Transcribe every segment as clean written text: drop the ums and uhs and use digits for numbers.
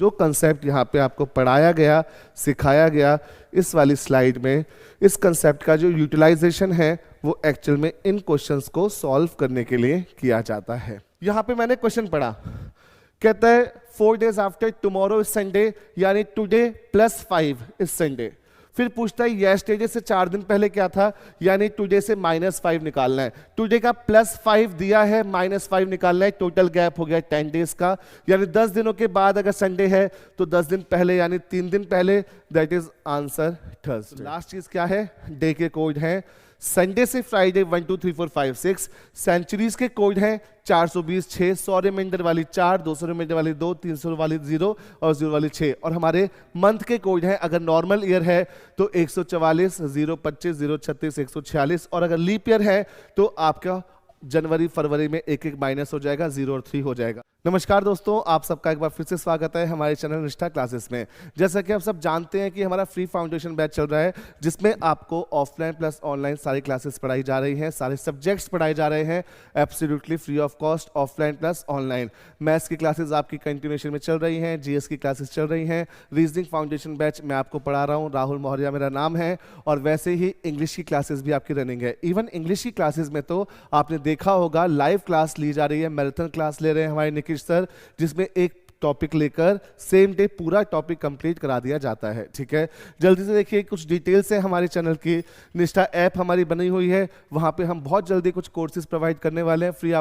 जो कंसेप्ट यहाँ पे आपको पढ़ाया गया, सिखाया गया इस वाली स्लाइड में, इस कंसेप्ट का जो यूटिलाइजेशन है वो एक्चुअल में इन क्वेश्चंस को सॉल्व करने के लिए किया जाता है। यहाँ पे मैंने क्वेश्चन पढ़ा, कहता है 4 days after tomorrow is Sunday, यानी टुडे +5 इज संडे। फिर पूछता है येस्टरडे से 4 दिन पहले क्या था, यानी टुडे से -5 निकालना है। टुडे का +5 दिया है, -5 निकालना है, टोटल गैप हो गया 10 डेज का, यानी 10 दिनों के बाद अगर संडे है तो 10 दिन पहले यानी 3 दिन पहले, that is answer Thursday. Last चीज क्या है, डे के कोड हैं। संडे से फ्राइडे 1 2 3 4 5 6, सेंचुरीज के कोड हैं 420 6, 100 रिमाइंडर वाली 4, 200 रिमाइंडर वाली 2, 300 वाली 0 और 0 वाली 6। और हमारे मंथ के कोड हैं, अगर नॉर्मल ईयर है तो 144, 025, 036, 146, और अगर लीप ईयर है तो आपका जनवरी फरवरी में एक एक माइनस हो जाएगा, 0 और 3 हो जाएगा। नमस्कार दोस्तों, आप सबका एक बार फिर से स्वागत है हमारे चैनल निष्ठा क्लासेस में। जैसा कि आप सब जानते हैं कि हमारा फ्री फाउंडेशन बैच चल रहा है, जिसमें आपको ऑफलाइन प्लस ऑनलाइन सारी क्लासेस पढ़ाई जा रही हैं, सारे सब्जेक्ट्स पढ़ाए जा रहे हैं absolutely free of cost, offline plus online. Maths की क्लासेस आपकी कंटिन्यूएशन में चल रही हैं, जीएस की क्लासेस चल रही हैं, रीजनिंग फाउंडेशन बैच मैं आपको पढ़ा रहा हूँ, राहुल मौर्य मेरा नाम है, और वैसे ही इंग्लिश की क्लासेस भी आपकी रनिंग है। इवन इंग्लिश की क्लासेस में तो आपने देखा होगा लाइव क्लास ली जा रही है, मैराथन क्लास ले रहे हैं हमारे निखिल सर, जिसमें एक टॉपिक लेकर सेम डे पूरा टॉपिक कंप्लीट करा दिया जाता है। ठीक है, जल्दी से देखिए, कुछ डिटेल्स है हमारे चैनल की। निष्ठा ऐप हमारी बनी हुई है, वहां पे हम बहुत जल्दी कुछ कोर्सेज प्रोवाइड करने वाले हैं फ्री।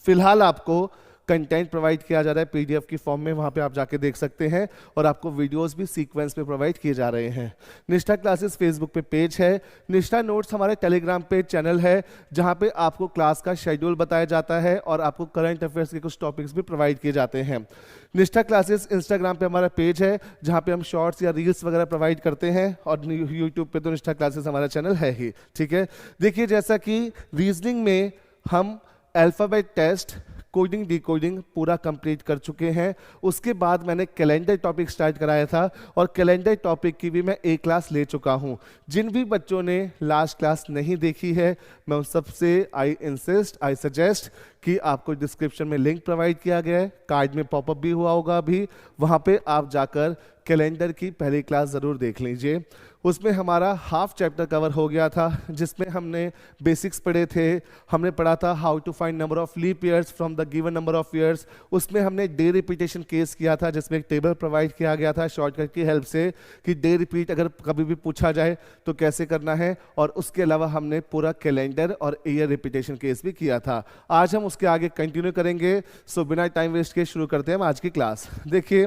फिलहाल आपको कंटेंट प्रोवाइड किया जा रहा है पीडीएफ की फॉर्म में, वहां पे आप जाके देख सकते हैं, और आपको वीडियोस भी सीक्वेंस में प्रोवाइड किए जा रहे हैं। निष्ठा क्लासेस फेसबुक पे पेज है, निष्ठा नोट्स हमारे टेलीग्राम पे चैनल है, जहां पे आपको क्लास का शेड्यूल बताया जाता है और आपको करंट अफेयर्स के कुछ टॉपिक्स भी प्रोवाइड किए जाते हैं। निष्ठा क्लासेस इंस्टाग्राम पे हमारा पेज है, जहां पे हम शॉर्ट्स या रील्स वगैरह प्रोवाइड करते हैं, और यूट्यूब पे तो निष्ठा क्लासेस हमारा चैनल है ही। ठीक है, देखिए जैसा कि रीजनिंग में हम अल्फाबेट टेस्ट, कोडिंग डिकोडिंग पूरा कंप्लीट कर चुके हैं। उसके बाद मैंने कैलेंडर टॉपिक स्टार्ट कराया था, और कैलेंडर टॉपिक की भी मैं एक क्लास ले चुका हूं। जिन भी बच्चों ने लास्ट क्लास नहीं देखी है, मैं उन सबसे आई सजेस्ट कि आपको डिस्क्रिप्शन में लिंक प्रोवाइड किया गया है, कार्ड में पॉपअप भी हुआ होगा अभी, वहां पे आप जाकर कैलेंडर की पहली क्लास ज़रूर देख लीजिए। उसमें हमारा हाफ चैप्टर कवर हो गया था, जिसमें हमने बेसिक्स पढ़े थे। हमने पढ़ा था how to find number of leap years from the given number of years. उसमें हमने डे रिपीटेशन केस किया था, जिसमें एक टेबल प्रोवाइड किया गया था शॉर्टकट की हेल्प से कि डे रिपीट अगर कभी भी पूछा जाए तो कैसे करना है। और उसके अलावा हमने पूरा कैलेंडर और ईयर रिपीटेशन केस भी किया था। आज हम उसके आगे कंटिन्यू करेंगे, सो बिना टाइम वेस्ट के शुरू करते हैं हम आज की क्लास। देखिए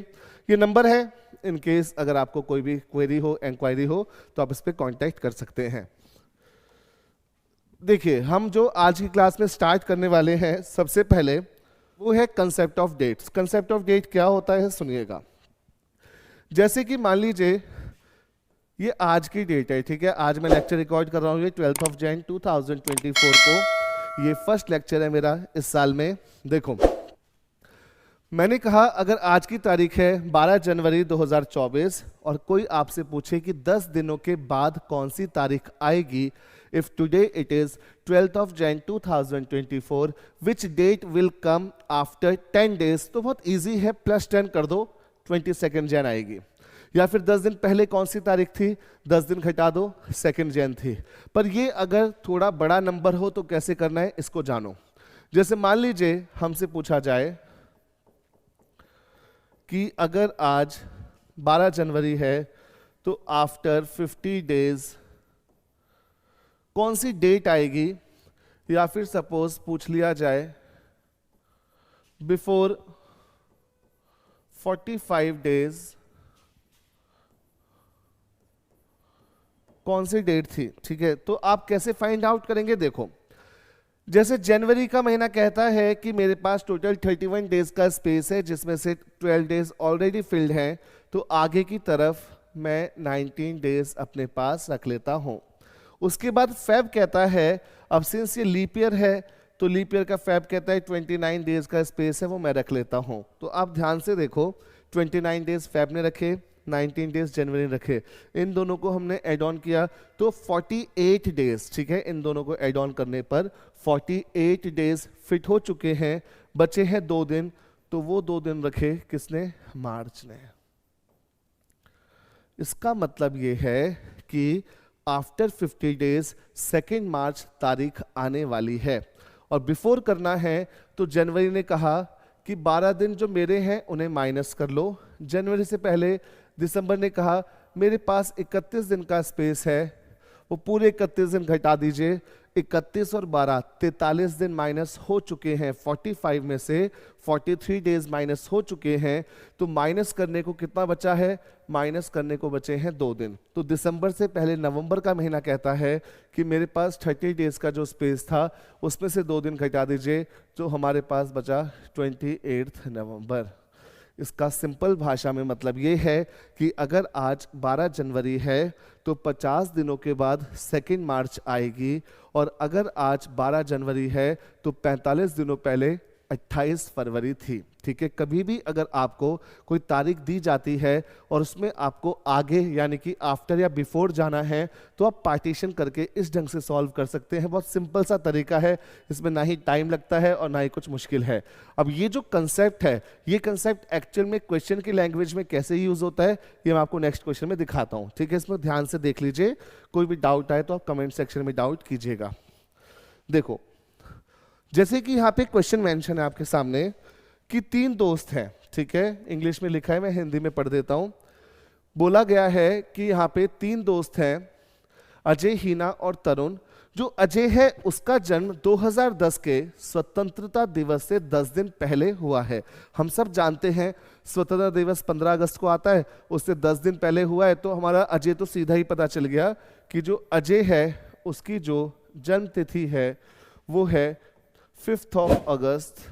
ये नंबर है, इन केस अगर आपको कोई भी क्वेरी हो, इंक्वायरी हो, तो आप इस पर कांटेक्ट कर सकते हैं। देखिए हम जो आज की क्लास में स्टार्ट करने वाले हैं, सबसे पहले वो है concept of dates. Concept of date क्या होता है सुनिएगा। जैसे कि मान लीजिए ये आज की डेट है, ठीक है, आज मैं लेक्चर रिकॉर्ड कर रहा हूँ, ये 12 जनवरी 2024 को, ये फर्स्ट लेक्चर है मेरा इस साल में। देखो मैंने कहा अगर आज की तारीख है 12 जनवरी 2024 और कोई आपसे पूछे कि 10 दिनों के बाद कौन सी तारीख आएगी, if today it is 12 January 2024, which date will come after 10 days, तो बहुत इजी है, +10 कर दो, 22 जन आएगी। या फिर 10 दिन पहले कौन सी तारीख थी, 10 दिन घटा दो, 2 जन थी। पर ये अगर थोड़ा बड़ा नंबर हो तो कैसे करना है इसको जानो। जैसे मान लीजिए हमसे पूछा जाए कि अगर आज 12 जनवरी है तो आफ्टर 50 डेज कौन सी डेट आएगी, या फिर सपोज पूछ लिया जाए बिफोर 45 डेज कौन सी डेट थी। ठीक है, तो आप कैसे फाइंड आउट करेंगे। देखो जैसे जनवरी का महीना कहता है कि मेरे पास टोटल 31 डेज का स्पेस है, जिसमें से 12 डेज ऑलरेडी फिल्ड हैं, तो आगे की तरफ मैं 19 डेज अपने पास रख लेता हूं। उसके बाद फेब कहता है, अब सिंस ये लीप ईयर है तो लीप ईयर का फेब कहता है 29 डेज का स्पेस है, वो मैं रख लेता हूं। तो आप ध्यान से देखो, 29 डेज फेब ने रखे, 19 डेज जनवरी रखे, इन दोनों को हमने ऐड ऑन किया तो 48 डेज। ठीक है, इन दोनों को ऐड ऑन करने पर 48 डेज फिट हो चुके हैं, बचे हैं 2 दिन, तो वो 2 दिन रखे किसने, मार्च ने। इसका मतलब ये है कि आफ्टर 50 डेज 2 मार्च तारीख आने वाली है। और बिफोर करना है तो जनवरी ने कहा कि 12 दिन जो मेरे हैं उन्हें माइनस कर लो। जनवरी से पहले दिसंबर ने कहा मेरे पास 31 दिन का स्पेस है, वो पूरे 31 दिन घटा दीजिए। 31 और 12 43 दिन माइनस हो चुके हैं, 45 में से 43 डेज माइनस हो चुके हैं। तो माइनस करने को कितना बचा है, माइनस करने को बचे हैं 2 दिन। तो दिसंबर से पहले नवंबर का महीना कहता है कि मेरे पास 30 डेज का जो स्पेस था उसमें से 2 दिन घटा दीजिए, जो हमारे पास बचा 28 नवंबर। इसका सिंपल भाषा में मतलब ये है कि अगर आज 12 जनवरी है तो 50 दिनों के बाद 2 मार्च आएगी, और अगर आज 12 जनवरी है तो 45 दिनों पहले 28 फरवरी थी। ठीक है, कभी भी अगर आपको कोई तारीख दी जाती है और उसमें आपको आगे यानी कि आफ्टर या बिफोर जाना है तो आप पार्टीशन करके इस ढंग से सॉल्व कर सकते हैं। बहुत सिंपल सा तरीका है, इसमें ना ही टाइम लगता है और ना ही कुछ मुश्किल है। अब ये जो कंसेप्ट है, ये कंसेप्ट एक्चुअल में क्वेश्चन की लैंग्वेज में कैसे यूज होता है ये मैं आपको नेक्स्ट क्वेश्चन में दिखाता हूँ। ठीक है, इसमें ध्यान से देख लीजिए, कोई भी डाउट आए तो आप कमेंट सेक्शन में डाउट कीजिएगा। देखो, जैसे कि यहाँ पे क्वेश्चन मेंशन है आपके सामने कि 3 दोस्त हैं। ठीक है, इंग्लिश में लिखा है, मैं हिंदी में पढ़ देता हूँ। बोला गया है कि यहाँ पे 3 दोस्त हैं, अजय, हीना और तरुण। जो अजय है उसका जन्म 2010 के स्वतंत्रता दिवस से 10 दिन पहले हुआ है। हम सब जानते हैं स्वतंत्रता दिवस 15 अगस्त को आता है, उससे 10 दिन पहले हुआ है। तो हमारा अजय तो सीधा ही पता चल गया कि जो अजय है उसकी जो जन्म तिथि है वो है 5 अगस्त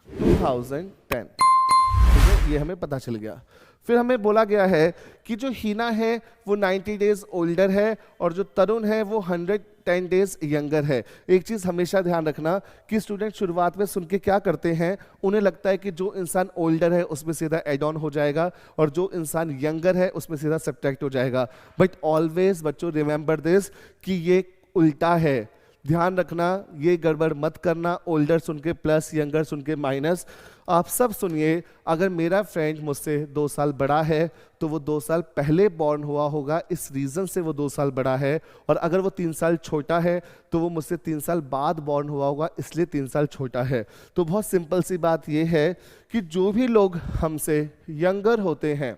2010। ठीक है, ये हमें पता चल गया। फिर हमें बोला गया है कि जो हीना है वो 90 डेज ओल्डर है और जो तरुण है वो 110 डेज यंगर है। एक चीज़ हमेशा ध्यान रखना कि स्टूडेंट शुरुआत में सुन के क्या करते हैं, उन्हें लगता है कि जो इंसान ओल्डर है उसमें सीधा एड ऑन हो जाएगा और जो इंसान यंगर है उसमें सीधा सब्ट्रैक्ट हो जाएगा। बट ऑलवेज बच्चों रिमेंबर दिस कि ये उल्टा है। ध्यान रखना, ये गड़बड़ मत करना, ओल्डर सुन के प्लस, यंगर सुन के माइनस। आप सब सुनिए, अगर मेरा फ्रेंड मुझसे 2 साल बड़ा है तो वो 2 साल पहले बॉर्न हुआ होगा, इस रीज़न से वो 2 साल बड़ा है। और अगर वो 3 साल छोटा है तो वो मुझसे 3 साल बाद बॉर्न हुआ होगा, इसलिए 3 साल छोटा है। तो बहुत सिंपल सी बात ये है कि जो भी लोग हमसे यंगर होते हैं,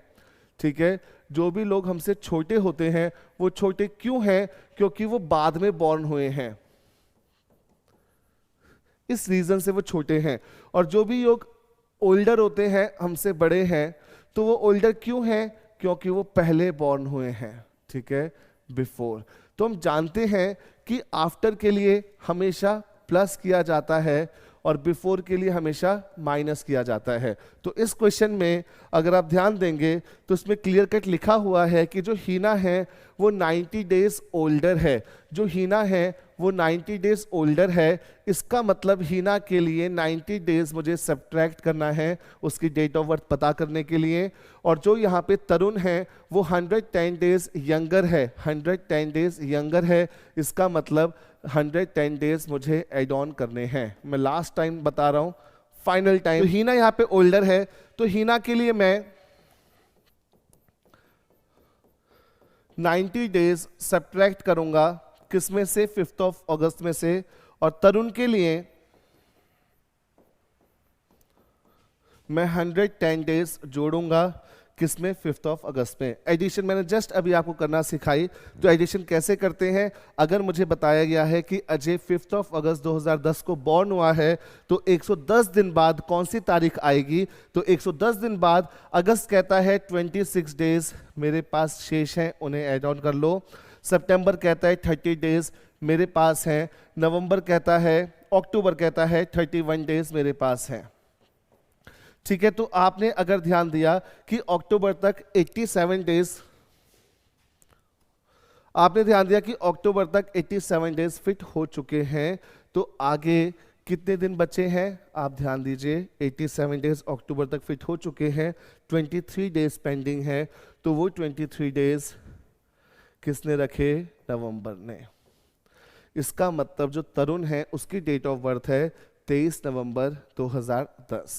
ठीक है, जो भी लोग हमसे छोटे होते हैं वो छोटे क्यों हैं, क्योंकि वो बाद में बॉर्न हुए हैं, इस रीजन से वो छोटे हैं। और जो भी लोग ओल्डर होते हैं, हमसे बड़े हैं, तो वो ओल्डर क्यों हैं, क्योंकि वो पहले बॉर्न हुए हैं। ठीक है, बिफोर। तो हम जानते हैं कि आफ्टर के लिए हमेशा प्लस किया जाता है और बिफोर के लिए हमेशा माइनस किया जाता है। तो इस क्वेश्चन में अगर आप ध्यान देंगे तो इसमें क्लियर कट लिखा हुआ है कि जो हीना है वो 90 डेज ओल्डर है। जो हीना है वो 90 डेज ओल्डर है। इसका मतलब हीना के लिए 90 डेज मुझे सब्ट्रैक्ट करना है उसकी डेट ऑफ बर्थ पता करने के लिए। और जो यहाँ पे तरुण है वो 110 डेज यंगर है, 110 डेज यंगर है। इसका मतलब 110 डेज मुझे एड ऑन करने हैं। मैं लास्ट टाइम बता रहा हूं, फाइनल टाइम। तो हीना यहाँ पे ओल्डर है, तो हीना के लिए मैं 90 डेज सब्ट्रैक्ट करूंगा, किसमें से, 5 अगस्त में से। और तरुण के लिए मैं 110 डेज जोड़ूंगा, किसमें, 5 अगस्त में। एडिशन मैंने जस्ट अभी आपको करना सिखाई। तो एडिशन कैसे करते हैं, अगर मुझे बताया गया है कि अजय 5 अगस्त 2010 को बॉर्न हुआ है तो 110 दिन बाद कौन सी तारीख आएगी, तो 110 दिन बाद अगस्त कहता है 26 डेज मेरे पास शेष हैं, उन्हें ऐड ऑन कर लो। सितंबर कहता है 30 डेज मेरे पास हैं। नवंबर कहता है, अक्टूबर कहता है 31 डेज मेरे पास हैं। ठीक है, तो आपने अगर ध्यान दिया कि अक्टूबर तक 87 डेज, आपने ध्यान दिया कि अक्टूबर तक 87 डेज फिट हो चुके हैं, तो आगे कितने दिन बचे हैं आप ध्यान दीजिए। 87 डेज अक्टूबर तक फिट हो चुके हैं, 23 डेज पेंडिंग है। तो वो 23 डेज किसने रखे, नवंबर ने। इसका मतलब जो तरुण है उसकी डेट ऑफ बर्थ है 23 नवंबर 2010।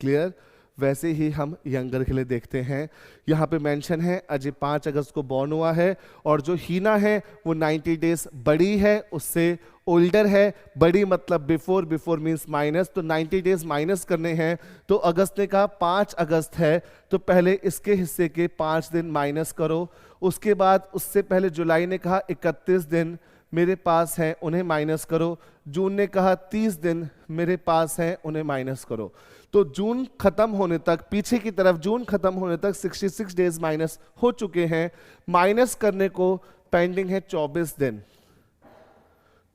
क्लियर। वैसे ही हम यंगर के लिए देखते हैं, यहाँ पे मेंशन है अजय 5 अगस्त को बॉर्न हुआ है, और जो हीना है वो 90 डेज बड़ी है, उससे ओल्डर है। बड़ी मतलब बिफोर, बिफोर मींस माइनस, तो 90 डेज माइनस करने हैं। तो अगस्त ने कहा 5 अगस्त है, तो पहले इसके हिस्से के 5 दिन माइनस करो। उसके बाद उससे पहले जुलाई ने कहा 31 दिन मेरे पास हैं, उन्हें माइनस करो। जून ने कहा 30 दिन मेरे पास हैं, उन्हें माइनस करो। तो जून खत्म होने तक, पीछे की तरफ जून खत्म होने तक 66 डेज माइनस हो चुके हैं। माइनस करने को पेंडिंग है 24 दिन।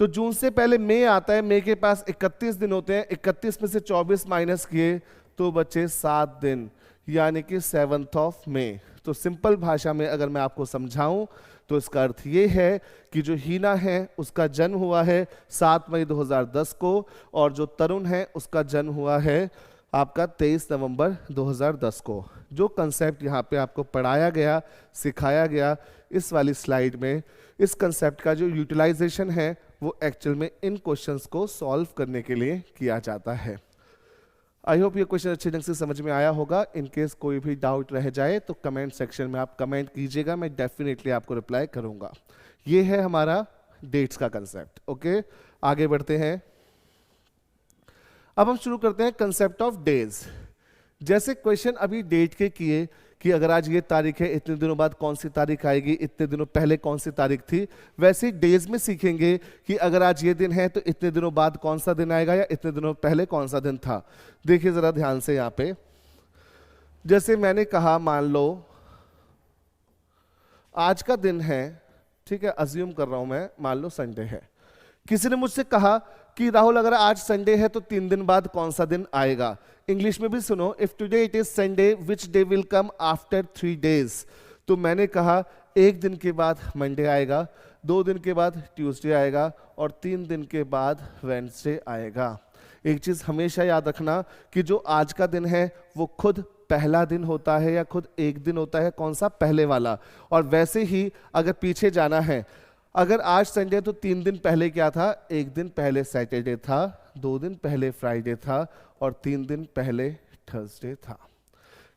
तो जून से पहले मई आता है, मई के पास 31 दिन होते हैं, 31 में से 24 माइनस किए तो बचे 7 दिन, यानी कि 7 मई। तो सिंपल भाषा में अगर मैं आपको समझाऊं तो इसका अर्थ ये है कि जो हीना है उसका जन्म हुआ है 7 मई 2010 को, और जो तरुण है उसका जन्म हुआ है आपका 23 नवंबर 2010 को। जो कंसेप्ट यहाँ पे आपको पढ़ाया गया, सिखाया गया इस वाली स्लाइड में, इस कंसेप्ट का जो यूटिलाइजेशन है वो एक्चुअल में इन क्वेश्चंस को सॉल्व करने के लिए किया जाता है। आई होप ये क्वेश्चन अच्छे ढंग से समझ में आया होगा। इन केस कोई भी डाउट रह जाए तो कमेंट सेक्शन में आप कमेंट कीजिएगा, मैं डेफिनेटली आपको रिप्लाई करूंगा। ये है हमारा डेट्स का कंसेप्ट। ओके, आगे बढ़ते हैं। अब हम शुरू करते हैं कंसेप्ट ऑफ डेज। जैसे क्वेश्चन अभी डेट के किए कि अगर आज ये तारीख है, इतने दिनों बाद कौन सी तारीख आएगी, इतने दिनों पहले कौन सी तारीख थी, वैसे ही डेज में सीखेंगे कि अगर आज ये दिन है तो इतने दिनों बाद कौन सा दिन आएगा, या इतने दिनों पहले कौन सा दिन था। देखिए जरा ध्यान से यहाँ पे, जैसे मैंने कहा मान लो आज का दिन है, ठीक है, अज्यूम कर रहा हूं मैं, मान लो संडे है। किसी ने मुझसे कहा कि राहुल अगर आज संडे है तो 3 दिन बाद कौन सा दिन आएगा। इंग्लिश में भी सुनो, if today it is Sunday which day will come after 3 days. तो मैंने कहा 1 दिन के बाद मंडे आएगा, 2 दिन के बाद ट्यूसडे आएगा, और 3 दिन के बाद वेडनेसडे आएगा। एक चीज हमेशा याद रखना कि जो आज का दिन है वो खुद पहला दिन होता है या खुद एक दिन होता है, कौन सा, पहले वाला। और वैसे ही अगर पीछे जाना है, अगर आज संडे तो 3 दिन पहले क्या था, 1 दिन पहले सैटरडे था, 2 दिन पहले फ्राइडे था, और 3 दिन पहले थर्सडे था।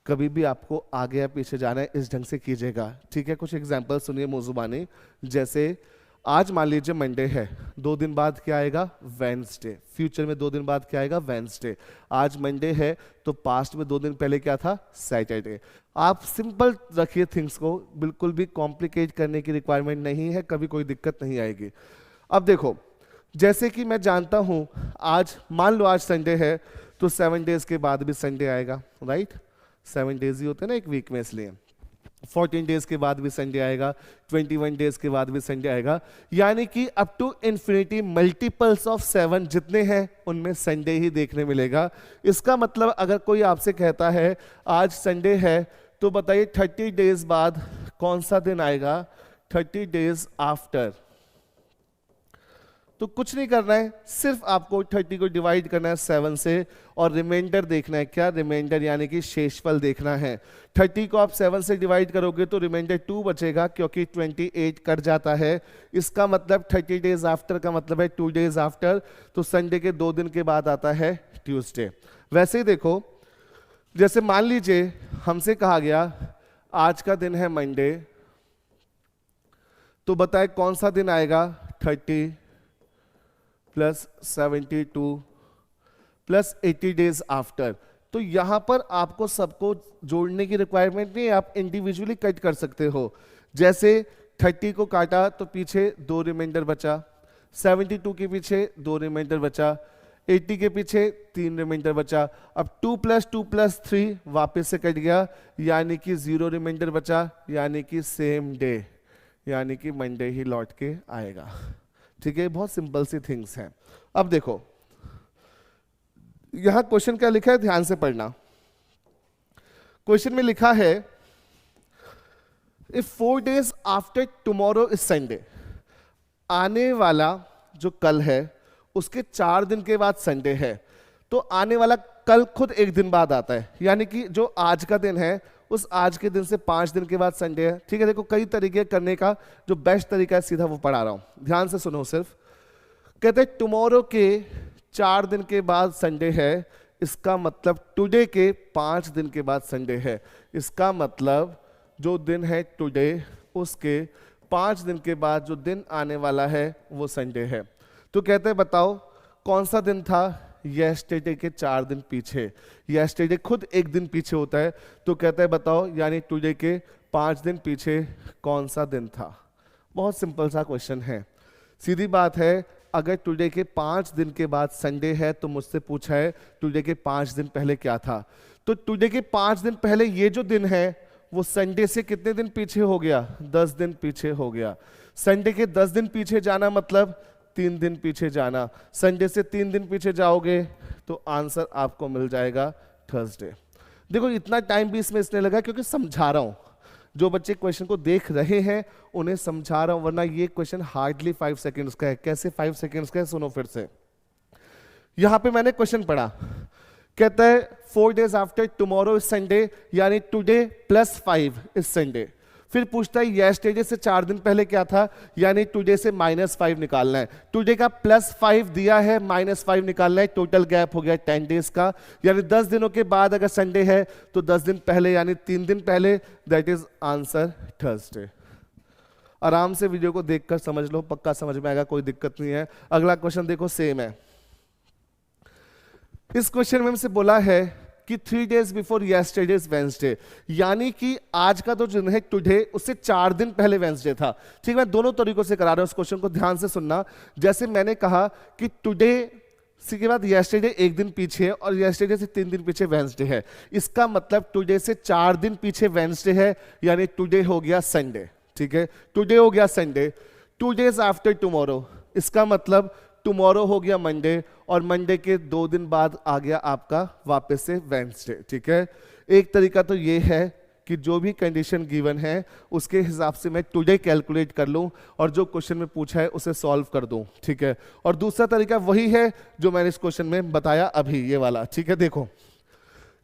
कभी भी आपको आगे या पीछे जाना है इस ढंग से कीजिएगा, ठीक है। कुछ एग्जांपल सुनिए मौजुबानी। जैसे आज मान लीजिए मंडे है, 2 दिन बाद क्या आएगा, वेडनेसडे। फ्यूचर में 2 दिन बाद क्या आएगा, वेडनेसडे। आज मंडे है तो पास्ट में 2 दिन पहले क्या था, सैटरडे। आप सिंपल रखिए थिंग्स को, बिल्कुल भी कॉम्प्लिकेट करने की रिक्वायरमेंट नहीं है, कभी कोई दिक्कत नहीं आएगी। अब देखो, जैसे कि मैं जानता हूं आज, मान लो आज संडे है तो 7 डेज के बाद भी संडे आएगा, राइट। 7 डेज ही होते हैं ना एक वीक में, इसलिए 14 डेज के बाद भी संडे आएगा, 21 डेज के बाद भी संडे आएगा, यानी कि up to infinity multiples of 7 जितने हैं उनमें संडे ही देखने मिलेगा। इसका मतलब अगर कोई आपसे कहता है आज संडे है तो बताइए 30 डेज बाद कौन सा दिन आएगा, 30 डेज आफ्टर। तो कुछ नहीं करना है, सिर्फ आपको 30 को डिवाइड करना है 7 से, और रिमाइंडर देखना है। क्या रिमाइंडर, यानी कि शेषफल देखना है। 30 को आप 7 से डिवाइड करोगे तो रिमाइंडर 2 बचेगा, क्योंकि 28 कट जाता है। इसका मतलब 30 डेज आफ्टर का मतलब है 2 डेज आफ्टर, तो संडे के 2 दिन के बाद आता है ट्यूसडे। वैसे ही देखो, जैसे मान लीजिए हमसे कहा गया आज का दिन है मंडे, तो बताए कौन सा दिन आएगा, 30 प्लस 72 प्लस 80 डेज आफ्टर। तो यहां पर आपको सबको जोड़ने की रिक्वायरमेंट नहीं है, आप इंडिविजुअली कट कर सकते हो। जैसे 30 को काटा तो पीछे 2 रिमाइंडर बचा, 72 के पीछे 2 रिमाइंडर बचा, 80 के पीछे 3 रिमाइंडर बचा। अब 2 + 3 वापस से कट गया, यानी कि 0 रिमाइंडर बचा, यानी कि सेम डे, यानी कि मंडे ही लौट के आएगा। ठीक है, बहुत सिंपल सी थिंग्स हैं। अब देखो यहां क्वेश्चन क्या लिखा है, ध्यान से पढ़ना। क्वेश्चन में लिखा है if 4 days after tomorrow is Sunday, आने वाला जो कल है उसके 4 दिन के बाद संडे है, तो आने वाला कल खुद 1 दिन बाद आता है, यानी कि जो आज का दिन है उस आज के दिन से 5 दिन के बाद संडे है। ठीक है, देखो कई तरीके करने का, जो बेस्ट तरीका है सीधा वो पढ़ा रहा हूं, ध्यान से सुनो सिर्फ। कहते हैं टुमारो के 4 दिन के बाद संडे है, इसका मतलब टुडे के 5 दिन के बाद संडे है। इसका मतलब जो दिन है टुडे, उसके 5 दिन के बाद जो दिन आने वाला है वो संडे है। तो कहते हैं बताओ कौन सा दिन था, येस्टरडे के 4 दिन पीछे। येस्टरडे खुद एक दिन पीछे होता है, तो कहते हैं बताओ यानी टुडे के 5 दिन पीछे कौन सा दिन था। बहुत सिंपल सा क्वेश्चन है, सीधी बात है। अगर टुडे के 5 दिन के बाद संडे है तो मुझसे पूछा है टुडे के 5 दिन पहले क्या था, तो टुडे के 5 दिन पहले ये जो दिन है वो संडे से कितने दिन पीछे हो गया, 10 दिन पीछे हो गया। संडे के 10 दिन पीछे जाना मतलब 3 दिन पीछे जाना। संडे से 3 दिन पीछे जाओगे तो आंसर आपको मिल जाएगा थर्सडे। देखो इतना टाइम भी इसमें इसलिए लगा क्योंकि समझा रहा हूं, जो बच्चे क्वेश्चन को देख रहे हैं उन्हें समझा रहा हूं, वरना ये क्वेश्चन हार्डली 5 सेकेंड्स का है। कैसे 5 सेकेंड्स का है, सुनो फिर से। यहां पे मैंने क्वेश्चन पढ़ा, कहता है 4 days after tomorrow is Sunday, यानी टुडे प्लस 5 इज संडे। फिर पूछता है येस्टरडे से 4 दिन पहले क्या था, यानी टुडे से -5 निकालना है। टुडे का +5 दिया है, -5 निकालना है, टोटल गैप हो गया 10 डेज का, यानी 10 दिनों के बाद अगर संडे है तो 10 दिन पहले यानी 3 दिन पहले, दैट इज आंसर थर्सडे। आराम से वीडियो को देखकर समझ लो, पक्का समझ में आएगा, कोई दिक्कत नहीं है। अगला क्वेश्चन देखो, सेम है। इस क्वेश्चन में हमसे बोला है कि 3 days before yesterday is Wednesday, यानी कि आज का तो दिन है टुडे, उससे 4 दिन पहले वेंसडे था। ठीक, मैं दोनों तरीकों से करा रहा हूं, उस क्वेश्चन को ध्यान से सुनना। जैसे मैंने कहा कि टुडे के बाद येस्टरडे 1 दिन पीछे है और येस्टरडे से 3 दिन पीछे वेंसडे है, इसका मतलब टुडे से 4 दिन पीछे वेंसडे है, यानी टुडे हो गया संडे। ठीक है, टुडे हो गया संडे। 2 days आफ्टर टुमारो, इसका मतलब टुमारो हो गया मंडे, और मंडे के 2 दिन बाद आ गया आपका वापस से वेंसडे। ठीक है, एक तरीका तो ये है कि जो भी कंडीशन गिवन है उसके हिसाब से मैं टुडे कैलकुलेट कर लूं और जो क्वेश्चन में पूछा है उसे सॉल्व कर दूं। ठीक है, और दूसरा तरीका वही है जो मैंने इस क्वेश्चन में बताया अभी, ये वाला। ठीक है, देखो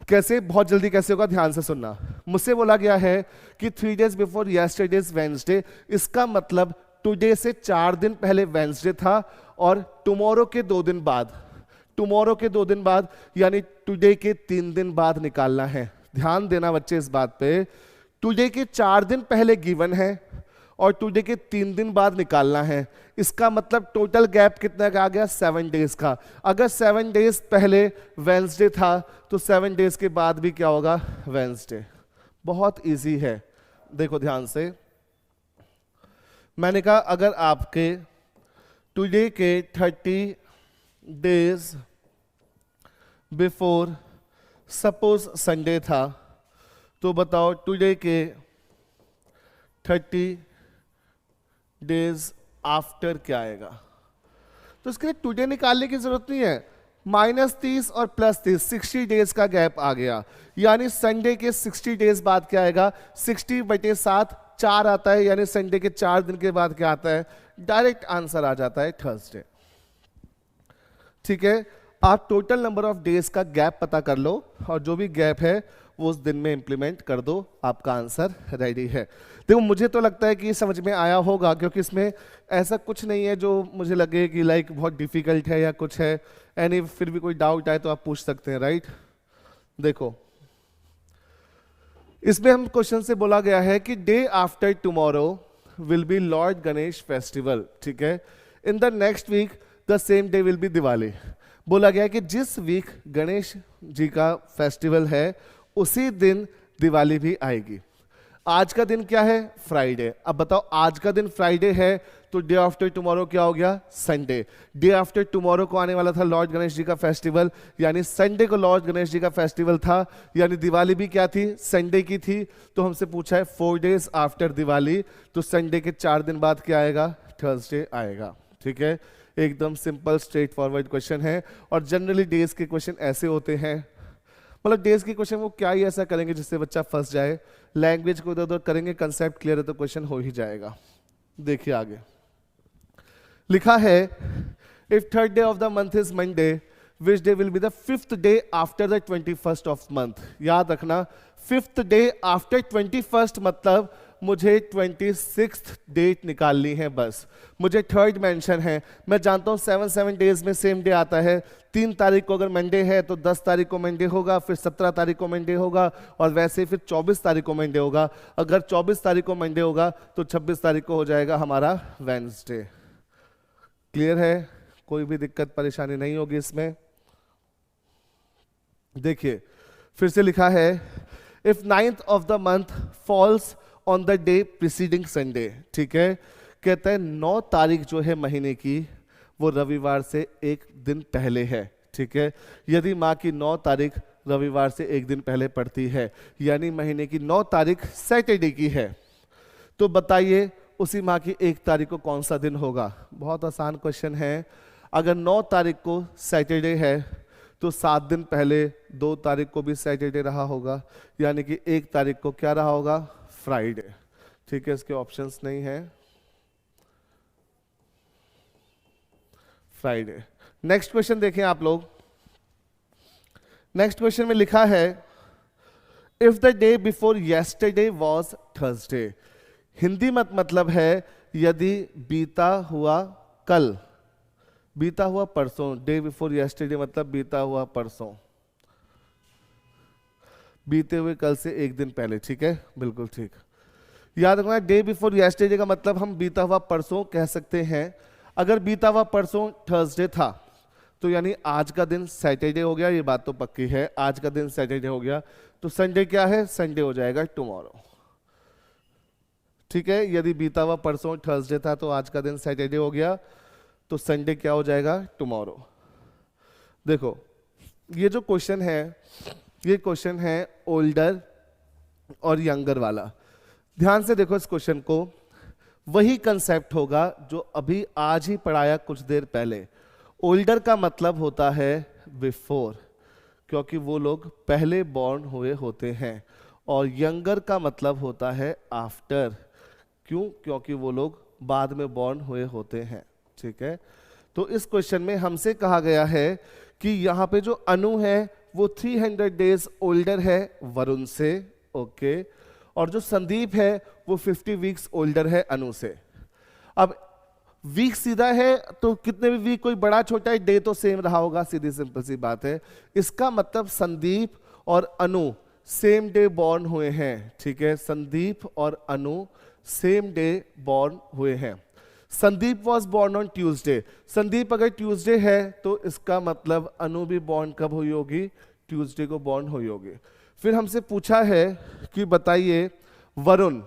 कैसे, बहुत जल्दी कैसे होगा, ध्यान से सुनना। मुझसे बोला गया है कि 3 days before yesterday is Wednesday, इसका मतलब टुडे से 4 दिन पहले वेंसडे था और टुमारो के 2 दिन बाद, टुमारो के 2 दिन बाद यानी टुडे के 3 दिन बाद निकालना है। ध्यान देना बच्चे इस बात पे, टुडे के 4 दिन पहले गिवन है और टुडे के 3 दिन बाद निकालना है। इसका मतलब टोटल गैप कितना का आ गया, 7 डेज का। अगर 7 डेज पहले वेंसडे था तो 7 डेज के बाद भी क्या होगा, वेंसडे। बहुत इजी है, देखो ध्यान से। मैंने कहा अगर आपके टुडे के 30 डेज बिफोर सपोज संडे था, तो बताओ टुडे के 30 डेज आफ्टर क्या आएगा। तो इसके लिए टुडे निकालने की जरूरत नहीं है, -30 और +30 60 डेज का गैप आ गया, यानी संडे के 60 डेज बाद क्या आएगा, 60/7 4 आता है, यानी संडे के 4 दिन के बाद क्या आता है, डायरेक्ट आंसर आ जाता है थर्सडे। ठीक है, आप टोटल नंबर ऑफ डेज का गैप पता कर लो और जो भी गैप है वो उस दिन में इंप्लीमेंट कर दो, आपका आंसर रेडी है। देखो मुझे तो लगता है कि ये समझ में आया होगा, क्योंकि इसमें ऐसा कुछ नहीं है जो मुझे लगे कि लाइक बहुत डिफिकल्ट है या कुछ है। एनी फिर भी कोई डाउट आए तो आप पूछ सकते हैं, राइट। देखो इसमें हम क्वेश्चन से बोला गया है कि day after tomorrow will be Lord Ganesh festival. ठीक है, in the next week the same day will be Diwali. बोला गया है कि जिस वीक गणेश जी का फेस्टिवल है उसी दिन दिवाली भी आएगी। आज का दिन क्या है, फ्राइडे। अब बताओ आज का दिन फ्राइडे है तो डे आफ्टर टुमारो क्या हो गया, संडे। डे आफ्टर टुमारो को आने वाला था लॉर्ड गणेश जी का फेस्टिवल, यानी संडे को लॉर्ड गणेश जी का फेस्टिवल था, यानी दिवाली भी क्या थी, संडे की थी। तो हमसे पूछा है 4 days आफ्टर दिवाली, तो संडे के 4 दिन बाद क्या आएगा, थर्सडे आएगा। ठीक है, एकदम सिंपल स्ट्रेट फॉरवर्ड क्वेश्चन है। और जनरली डेज के क्वेश्चन ऐसे होते हैं, मतलब डेज के क्वेश्चन वो क्या ही ऐसा करेंगे जिससे बच्चा फंस जाए। लैंग्वेज को इधर उधर करेंगे, कंसेप्ट क्लियर है तो क्वेश्चन हो ही जाएगा। देखिए आगे लिखा है, if third day of the month is Monday, which day will be the 5th day after the 21st of month. याद रखना 5th डे आफ्टर 21st मतलब मुझे 26th डेट निकालनी है बस। मुझे थर्ड मेंशन है, मैं जानता हूँ 7 डेज में सेम डे आता है। 3 तारीख को अगर मंडे है तो 10 तारीख को मंडे होगा, फिर 17 तारीख को मंडे होगा, और वैसे फिर 24 तारीख को मंडे होगा। अगर 24 तारीख को मंडे होगा तो 26 तारीख को हो जाएगा हमारा वेडनेसडे। क्लियर है? कोई भी दिक्कत परेशानी नहीं होगी इसमें। देखिए फिर से लिखा है, if 9th of the month falls on the day preceding Sunday। ठीक है, कहते हैं 9 तारीख जो है महीने की वो रविवार से एक दिन पहले है। ठीक है, यदि माह की 9 तारीख रविवार से एक दिन पहले पड़ती है, यानी महीने की 9 तारीख सैटरडे की है, तो बताइए उसी माह की 1 तारीख को कौन सा दिन होगा? बहुत आसान क्वेश्चन है। अगर 9 तारीख को सैटरडे है तो 7 दिन पहले 2 तारीख को भी सैटरडे रहा होगा, यानी कि 1 तारीख को क्या रहा होगा? फ्राइडे। ठीक है, इसके ऑप्शंस नहीं है, फ्राइडे। नेक्स्ट क्वेश्चन देखें आप लोग। नेक्स्ट क्वेश्चन में लिखा है, if the day before yesterday was Thursday. Hindi मतलब है यदि बीता हुआ कल, बीता हुआ परसों, डे बिफोर येस्टरडे मतलब बीता हुआ परसों, बीते हुए कल से एक दिन पहले। ठीक है, बिल्कुल ठीक। याद रखना, डे बिफोर येस्टरडे का मतलब हम बीता हुआ परसों कह सकते हैं। अगर बीता हुआ परसों थर्सडे था तो यानी आज का दिन सैटरडे हो गया, ये बात तो पक्की है। आज का दिन सैटरडे हो गया तो संडे क्या है? संडे हो जाएगा टुमारो। ठीक है, यदि बीता हुआ परसों थर्सडे था तो आज का दिन सैटरडे हो गया, तो संडे क्या हो जाएगा? टुमारो। देखो ये जो क्वेश्चन है, ये क्वेश्चन है ओल्डर और यंगर वाला। ध्यान से देखो इस क्वेश्चन को, वही कंसेप्ट होगा जो अभी आज ही पढ़ाया कुछ देर पहले। ओल्डर का मतलब होता है बिफोर, क्योंकि वो लोग पहले बॉर्न हुए होते हैं, और यंगर का मतलब होता है आफ्टर। क्यों? क्योंकि वो लोग बाद में बॉर्न हुए होते हैं। ठीक है, तो इस क्वेश्चन में हमसे कहा गया है कि यहाँ पे जो अनु है वो 300 डेज ओल्डर है वरुण से। ओके, और जो संदीप है वो 50 वीक्स ओल्डर है अनु से। अब वीक सीधा है तो कितने भी वीक, कोई बड़ा छोटा है, डे तो सेम रहा होगा, सीधी सिंपल सी बात है। इसका मतलब संदीप और अनु सेम डे बॉर्न हुए हैं। ठीक है, संदीप और अनु सेम डे बॉर्न हुए हैं। Sandeep was born on Tuesday. Sandeep अगर ट्यूसडे है तो इसका मतलब अनु भी बॉर्न कब हुई होगी? ट्यूसडे को बॉर्न हुई होगी। फिर हमसे पूछा है कि बताइए वरुण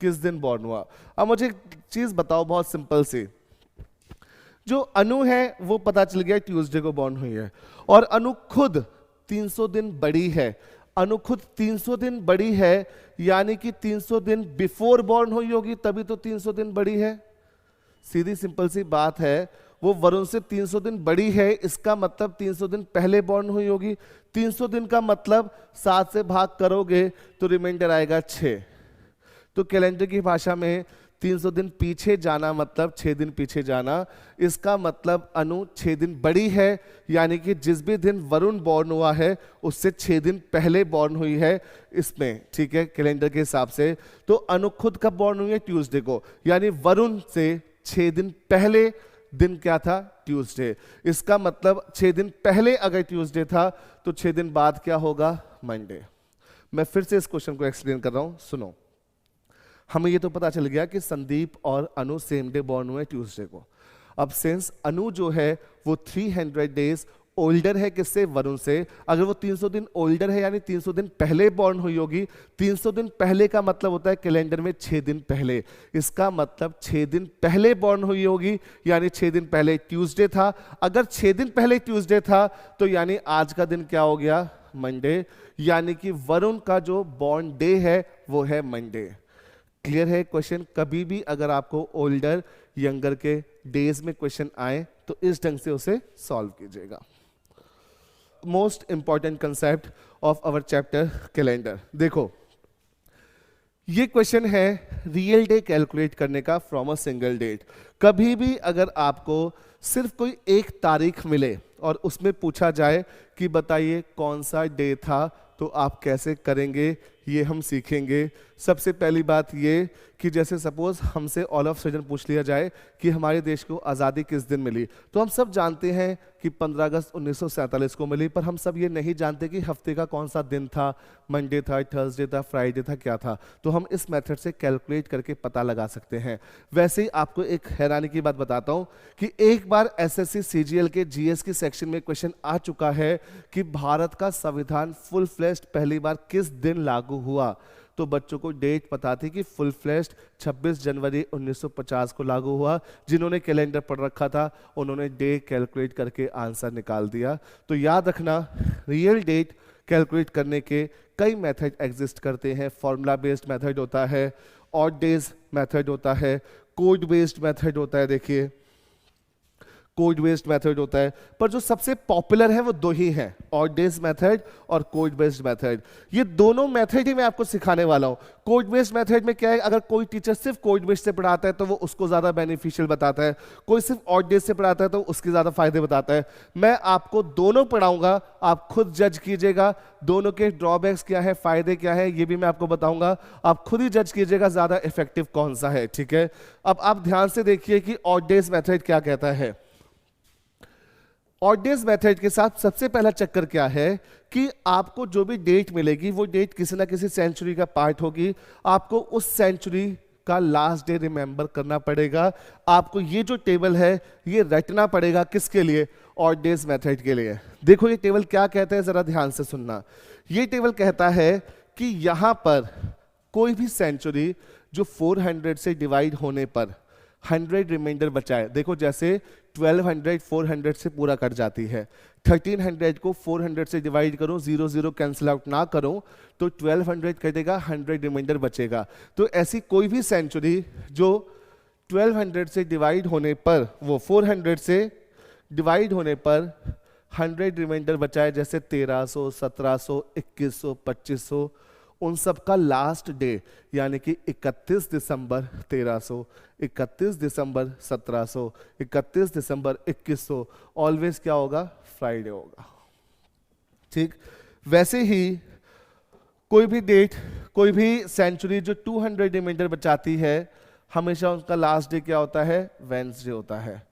किस दिन बॉर्न हुआ। अब मुझे एक चीज बताओ बहुत सिंपल सी, जो अनु है वो पता चल गया ट्यूसडे को बॉर्न हुई है, और अनु खुद 300 दिन बड़ी है। अनु खुद 300 दिन बड़ी है, यानी कि 300 दिन बिफोर बॉर्न हुई होगी, तभी तो 300 दिन बड़ी है। सीधी सिंपल सी बात है, वो वरुण से 300 दिन बड़ी है, इसका मतलब 300 दिन पहले बॉर्न हुई होगी। 300 दिन का मतलब 7 से भाग करोगे तो रिमाइंडर आएगा 6। तो कैलेंडर की भाषा में 300 दिन पीछे जाना मतलब 6 दिन पीछे जाना। इसका मतलब अनु 6 दिन बड़ी है, यानी कि जिस भी दिन वरुण बॉर्न हुआ है उससे 6 दिन पहले बॉर्न हुई है इसमें। ठीक है, कैलेंडर के हिसाब से। तो अनु खुद कब बॉर्न हुई है? ट्यूसडे को, यानी वरुण से 6 दिन पहले दिन क्या था? ट्यूसडे। इसका मतलब 6 दिन पहले अगर ट्यूसडे था तो 6 दिन बाद क्या होगा? मंडे। मैं फिर से इस क्वेश्चन को एक्सप्लेन कर रहा हूं, सुनो। हमें ये तो पता चल गया कि संदीप और अनु सेम डे बॉर्न हुए ट्यूसडे को। अब सिंस अनु जो है वो 300 डेज ओल्डर है किससे? वरुण से। अगर वो 300 दिन ओल्डर है यानी 300 दिन पहले बॉर्न हुई होगी। 300 दिन पहले का मतलब होता है कैलेंडर में 6 दिन पहले। इसका मतलब 6 दिन पहले बॉर्न हुई होगी, यानी 6 दिन पहले ट्यूसडे था। अगर 6 दिन पहले ट्यूसडे था तो यानी आज का दिन क्या हो गया? मंडे। यानी कि वरुण का जो बॉर्न डे है वो है मंडे। क्लियर है क्वेश्चन? कभी भी अगर आपको ओल्डर यंगर के डेज में क्वेश्चन आए तो इस ढंग से उसे सॉल्व कीजिएगा। Most important concept of our chapter calendar. देखो ये क्वेश्चन है रियल डे कैलकुलेट करने का फ्रॉम अ सिंगल डेट। कभी भी अगर आपको सिर्फ कोई एक तारीख मिले और उसमें पूछा जाए कि बताइए कौन सा डे था, तो आप कैसे करेंगे ये हम सीखेंगे। सबसे पहली बात ये कि जैसे सपोज हमसे ऑल ऑफ सडन पूछ लिया जाए कि हमारे देश को आज़ादी किस दिन मिली, तो हम सब जानते हैं कि 15 अगस्त 1947 को मिली, पर हम सब ये नहीं जानते कि हफ्ते का कौन सा दिन था, मंडे था, थर्सडे था, फ्राइडे था, क्या था। तो हम इस मेथड से कैलकुलेट करके पता लगा सकते हैं। वैसे ही आपको एक हैरानी की बात बताता हूँ कि एक बार एसएससी सीजीएल के जीएस की सेक्शन में क्वेश्चन आ चुका है कि भारत का संविधान फुल फ्लेश्ड पहली बार किस दिन लागू हुआ। तो बच्चों को डेट पता थी कि फुल फ्लेश्ड 26 जनवरी 1950 को लागू हुआ। जिन्होंने कैलेंडर पढ़ रखा था उन्होंने डे कैलकुलेट करके आंसर निकाल दिया। तो याद रखना, रियल डेट कैलकुलेट करने के कई मेथड एग्जिस्ट करते हैं। फॉर्मूला बेस्ड मेथड होता है, ऑड डेज मेथड होता है, कोड बेस्ड मेथड होता है। देखिए कोड बेस्ड मेथड होता है, पर जो सबसे पॉपुलर है वो दो ही हैं, ऑड डेज मेथड और कोड बेस्ड मेथड। ये दोनों मेथड ही मैं आपको सिखाने वाला हूं। कोड बेस्ड मेथड में क्या है, अगर कोई टीचर सिर्फ कोड बेस्ड से पढ़ाता है तो वो उसको ज्यादा बेनिफिशियल बताता है, कोई सिर्फ ऑड डेज से पढ़ाता है तो उसके ज्यादा फायदे बताता है। मैं आपको दोनों पढ़ाऊंगा, आप खुद जज कीजिएगा दोनों के ड्रॉबैक्स क्या है, फायदे क्या है, ये भी मैं आपको बताऊंगा। आप खुद ही जज कीजिएगा ज्यादा इफेक्टिव कौन सा है, ठीक है। अब आप ध्यान से देखिए कि ऑड डेज मेथड क्या कहता है। ऑड डेज मेथड के साथ सबसे पहला चक्कर क्या है कि आपको जो भी डेट मिलेगी वो डेट किसी ना किसी सेंचुरी का पार्ट होगी। आपको उस सेंचुरी का लास्ट डे रिमेंबर करना पड़ेगा। आपको ये जो टेबल है ये रटना पड़ेगा, किसके लिए, ऑड डेज मेथड के लिए। देखो ये टेबल क्या कहता है, जरा ध्यान से सुनना। ये टेबल कहता है कि यहां पर कोई भी सेंचुरी जो 400 से डिवाइड होने पर 100 रिमाइंडर बचाए। देखो जैसे 1200 400 से पूरा कट जाती है, 1300 को 400 से डिवाइड करो, 0 0 कैंसिल आउट ना करो तो 1200 कटेगा, 100 रिमाइंडर बचेगा। तो ऐसी कोई भी सेंचुरी जो 1200 से डिवाइड होने पर, वो 400 से डिवाइड होने पर 100 रिमाइंडर बचाए, जैसे 1300, 1700, 2100, 2500, उन सब का लास्ट डे यानी कि 31 दिसंबर 1300, 31 दिसंबर 1700, 31 दिसंबर 2100 ऑलवेज क्या होगा, फ्राइडे होगा। ठीक वैसे ही कोई भी डेट, कोई भी सेंचुरी जो 200 रिमाइंडर बचाती है, हमेशा उसका लास्ट डे क्या होता है, वेडनेसडे होता है।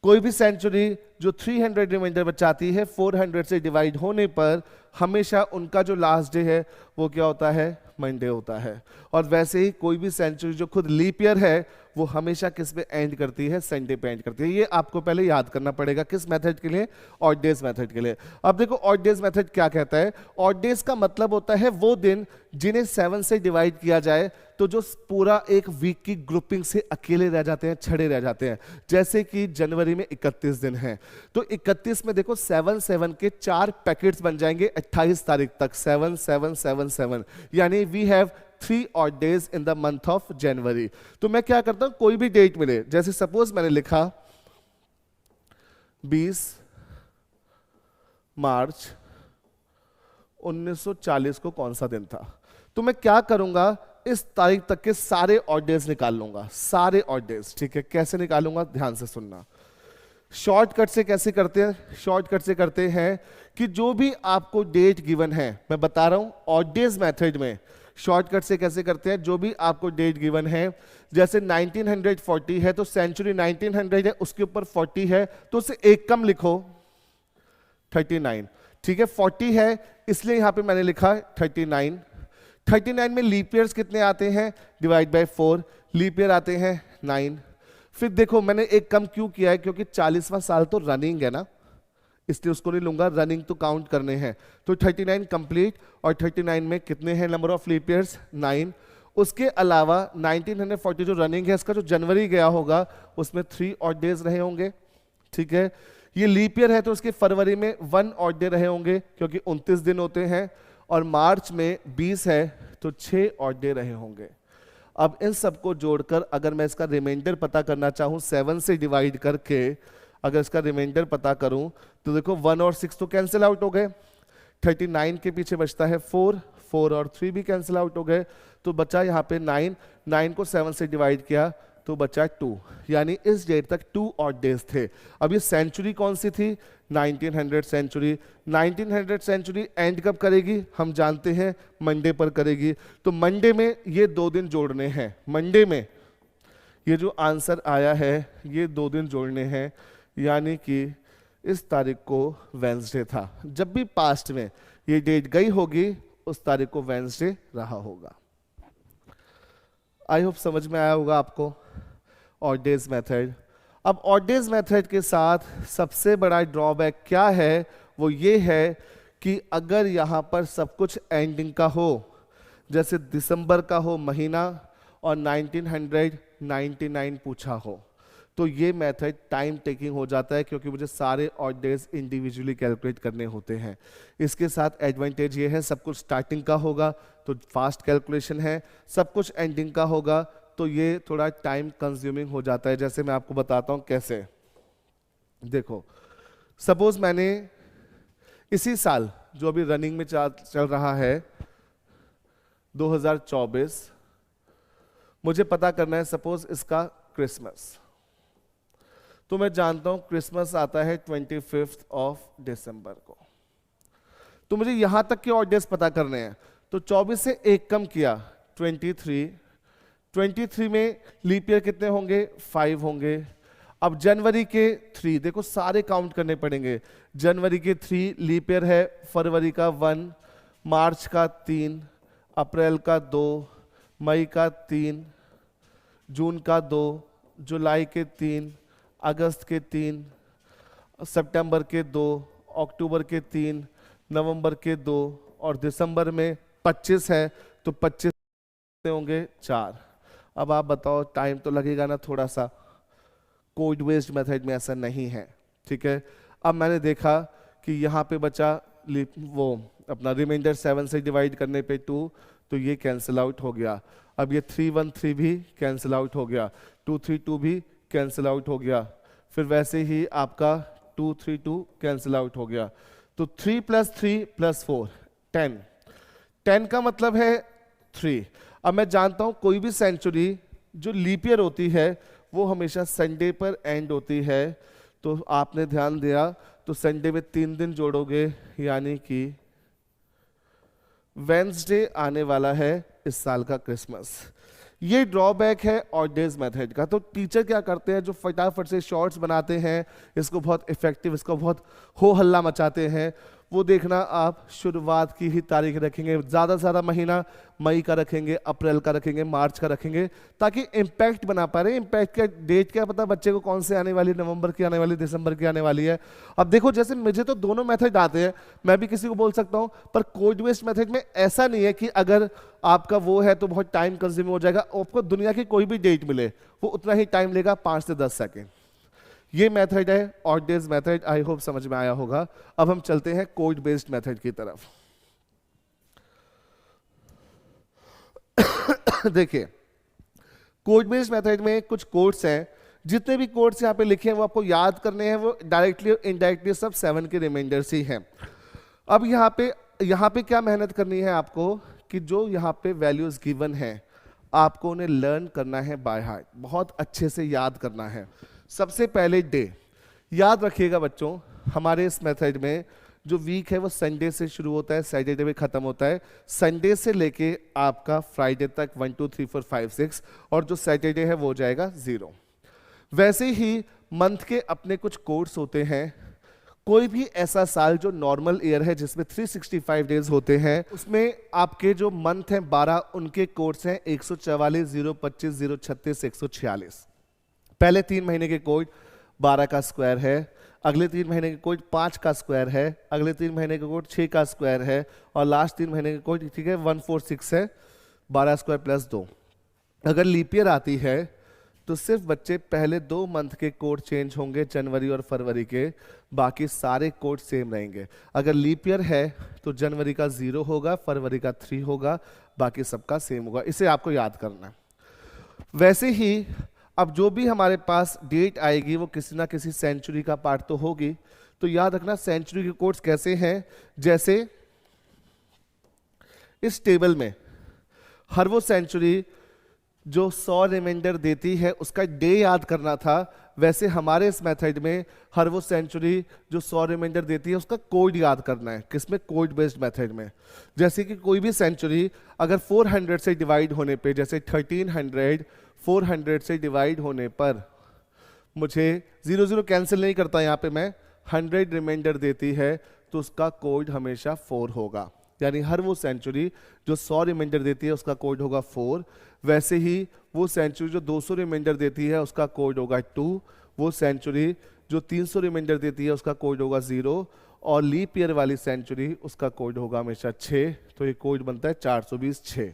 कोई भी सेंचुरी जो 300 रिमाइंडर बचाती है 400 से डिवाइड होने पर, हमेशा उनका जो लास्ट डे है वो क्या होता है, मंडे होता है। और वैसे ही कोई भी सेंचुरी जो खुद लीप ईयर है वो हमेशा किस पे एंड करती है, संडे पे एंड करती है। ये आपको पहले याद करना पड़ेगा, किस मेथड के लिए, ऑड डेज मेथड के लिए। अब देखो ऑड डेज मेथड क्या कहता है। ऑड डेज का मतलब होता है वो दिन जिन्हें 7 से डिवाइड किया जाए तो जो पूरा एक वीक की ग्रुपिंग से अकेले रह जाते हैं, छड़े रह जाते हैं। जैसे कि जनवरी में 31 दिन है, तो 31 में देखो 7 के 4 पैकेट्स बन जाएंगे 28 तारीख तक, 7 7 7 7, यानी we have 3 odd days in the month of January. तो मैं क्या करता हूं, कोई भी डेट मिले, जैसे सपोज मैंने लिखा 20 मार्च 1940 को कौन सा दिन था, तो मैं क्या करूंगा, इस तारीख तक के सारे ऑड डेज निकाल लूंगा, सारे ऑड डेज। ठीक है, कैसे निकालूंगा, ध्यान से सुनना। शॉर्टकट से कैसे करते हैं, शॉर्टकट से करते हैं कि जो भी आपको डेट गिवन है, मैं बता रहा हूं ऑड डेज मेथड में शॉर्टकट से कैसे करते हैं, जो भी आपको डेट गिवन है, जैसे 1940 है तो सेंचुरी 1900 है, उसके ऊपर 40 है तो उसे एक कम लिखो, 39। ठीक है, 40 है इसलिए यहां पे मैंने लिखा 39। 39 में लीप ईयर्स कितने आते हैं, डिवाइड बाय 4, लीप ईयर आते हैं 9। फिर देखो मैंने एक कम क्यों किया है, क्योंकि 40वां साल तो रनिंग है ना, इसलिए उसको नहीं लूंगा, रनिंग तो काउंट करने हैं। तो 39 कंप्लीट, और 39 में कितने हैं नंबर ऑफ लीप ईयर्स, 9। उसके अलावा 1940 जो रनिंग है, इसका जो जनवरी गया होगा उसमें 3 ऑड डेज रहे होंगे। ठीक है, ये लीप ईयर है तो उसके फरवरी में 1 ऑड डे रहे होंगे क्योंकि 29 दिन होते हैं, और मार्च में 20 है तो 6 ऑड डे रहे होंगे। अब इन सबको जोड़कर अगर मैं इसका रिमाइंडर पता करना चाहूं 7 से डिवाइड करके, अगर इसका रिमाइंडर पता करूं तो देखो 1 और 6 तो कैंसिल आउट हो गए, 39 के पीछे बचता है 4, 4 और 3 भी कैंसिल आउट हो गए, तो बचा यहाँ पे 9, 9 को 7 से डिवाइड किया तो बचा 2, यानी इस डेट तक 2 ऑड डेज थे। अब ये सेंचुरी कौन सी थी, 1900 सेंचुरी। 1900 सेंचुरी एंड कब करेगी हम जानते हैं, मंडे पर करेगी। तो मंडे में ये 2 दिन जोड़ने हैं, मंडे में ये जो आंसर आया है ये 2 दिन जोड़ने हैं, यानी कि इस तारीख को वेंसडे था। जब भी पास्ट में ये डेट गई होगी उस तारीख को वेंसडे रहा होगा। आई होप समझ में आया होगा आपको ऑड डेज मेथड। अब ऑड डेज मेथड के साथ सबसे बड़ा ड्रॉबैक क्या है, वो ये है कि अगर यहाँ पर सब कुछ एंडिंग का हो, जैसे दिसंबर का हो महीना और 1999 पूछा हो, तो ये मेथड टाइम टेकिंग हो जाता है, क्योंकि मुझे सारे ऑड डेज इंडिविजुअली कैलकुलेट करने होते हैं। इसके साथ एडवांटेज ये है, सब कुछ स्टार्टिंग का होगा तो फास्ट कैलकुलेशन है, सब कुछ एंडिंग का होगा तो ये थोड़ा टाइम कंज्यूमिंग हो जाता है। जैसे मैं आपको बताता हूँ कैसे। देखो, सपोज मैंने इसी साल जो अभी रनिंग में चल रहा है 2024, मुझे पता करना है सपोज इसका क्रिसमस, तो मैं जानता हूं क्रिसमस आता है 25 दिसंबर को, तो मुझे यहां तक के ऑड डेज पता करने हैं। तो 24 से 1 कम किया 23 में लीप ईयर कितने होंगे, 5 होंगे। अब जनवरी के 3, देखो सारे काउंट करने पड़ेंगे। जनवरी के 3 लीप ईयर है, फरवरी का 1, मार्च का 3, अप्रैल का 2, मई का 3, जून का 2, जुलाई के 3, अगस्त के 3, सितंबर के 2, अक्टूबर के 3, नवंबर के 2 और दिसंबर में 25 है तो 25 होंगे 4। अब आप बताओ, टाइम तो लगेगा ना थोड़ा सा। कोड बेस्ड मेथड में ऐसा नहीं है, ठीक है। अब मैंने देखा कि यहाँ पे बचा वो अपना रिमाइंडर 7 से डिवाइड करने पे 2, तो ये कैंसिल आउट हो गया। अब ये 313 भी कैंसिल आउट हो गया, 232 भी कैंसिल आउट हो गया, फिर वैसे ही आपका 232 कैंसिल आउट हो गया। तो 3 + 3 + 4 10 का मतलब है 3। अब मैं जानता हूं कोई भी सेंचुरी जो लीप ईयर होती है वो हमेशा संडे पर एंड होती है, तो आपने ध्यान दिया तो संडे में 3 दिन जोड़ोगे, यानी कि वेंसडे आने वाला है इस साल का क्रिसमस। ये ड्रॉबैक है ऑड डेज मेथड का। तो टीचर क्या करते हैं, जो फटाफट से शॉर्ट्स बनाते हैं, इसको बहुत इफेक्टिव, इसको बहुत हो हल्ला मचाते हैं, वो देखना आप शुरुआत की ही तारीख रखेंगे, ज़्यादा से ज़्यादा महीना मई का रखेंगे, अप्रैल का रखेंगे, मार्च का रखेंगे, ताकि इम्पैक्ट बना पा रहे। इम्पैक्ट का डेट क्या पता बच्चे को कौन से आने वाली, नवंबर की आने वाली, दिसंबर की आने वाली है। अब देखो, जैसे मुझे तो दोनों मेथड आते हैं, मैं भी किसी को बोल सकता हूँ, पर कोड बेस्ड मेथड में ऐसा नहीं है कि अगर आपका वो है तो बहुत टाइम कंज्यूम हो जाएगा। आपको दुनिया की कोई भी डेट मिले वो उतना ही टाइम लेगा, 5 से 10 सेकेंड। ये मेथड है odd days method. I hope समझ में आया होगा। अब हम चलते हैं कोड बेस्ड मेथड की तरफ। देखिए, कोड बेस्ड मेथड में कुछ कोड्स हैं, जितने भी कोड्स यहाँ पे लिखे हैं वो आपको याद करने हैं, वो डायरेक्टली और इनडायरेक्टली सब 7 के रिमाइंडर्स ही हैं। अब यहाँ पे क्या मेहनत करनी है आपको, कि जो यहाँ पे वैल्यूज गिवन हैं आपको उन्हें लर्न करना है बाय हार्ट, बहुत अच्छे से याद करना है। सबसे पहले डे याद रखिएगा बच्चों, हमारे इस मेथड में जो वीक है वो संडे से शुरू होता है, सैटरडे में खत्म होता है। संडे से लेके आपका फ्राइडे तक 1 2 3 4 5 6, और जो सैटरडे है वो हो जाएगा 0। वैसे ही मंथ के अपने कुछ कोड्स होते हैं। कोई भी ऐसा साल जो नॉर्मल ईयर है जिसमें 365 डेज होते हैं, उसमें आपके जो मंथ हैं 12, उनके कोड्स हैं 144, 025, 036, 146। पहले 3 महीने के कोड 12 का स्क्वायर है, अगले 3 महीने के कोड 5 का स्क्वायर है, अगले 3 महीने के कोड 6 का स्क्वायर है, और लास्ट 3 महीने के कोड, ठीक है, 146 है, 12 स्क्वायर प्लस 2। अगर लीप ईयर आती है तो सिर्फ बच्चे पहले 2 मंथ के कोड चेंज होंगे, जनवरी और फरवरी के, बाकी सारे कोड सेम रहेंगे। अगर लीप ईयर है तो जनवरी का 0 होगा, फरवरी का 3 होगा, बाकी सबका सेम होगा। इसे आपको याद करना है। वैसे ही अब जो भी हमारे पास डेट आएगी वो किसी ना किसी सेंचुरी का पार्ट तो होगी, तो याद रखना सेंचुरी के कोड्स कैसे हैं। जैसे इस टेबल में हर वो सेंचुरी जो 100 रिमाइंडर देती है उसका डे याद करना था, वैसे हमारे इस मेथड में हर वो सेंचुरी जो 100 रिमाइंडर देती है उसका कोड याद करना है। किसमें? कोड बेस्ड मेथड में। जैसे कि कोई भी सेंचुरी अगर 400 से डिवाइड होने पे, जैसे 1300 400 से डिवाइड होने पर मुझे 0 कैंसिल नहीं करता यहाँ पे मैं, 100 रिमाइंडर देती है तो उसका कोड हमेशा 4 होगा। यानी हर वो सेंचुरी जो 100 रिमाइंडर देती है उसका कोड होगा 4। वैसे ही वो सेंचुरी जो 200 रिमाइंडर देती है उसका कोड होगा 2। वो सेंचुरी जो 300 रिमाइंडर देती है उसका कोड होगा 0। और लीप ईयर वाली सेंचुरी उसका कोड होगा हमेशा 6। तो ये कोड बनता है 420 6।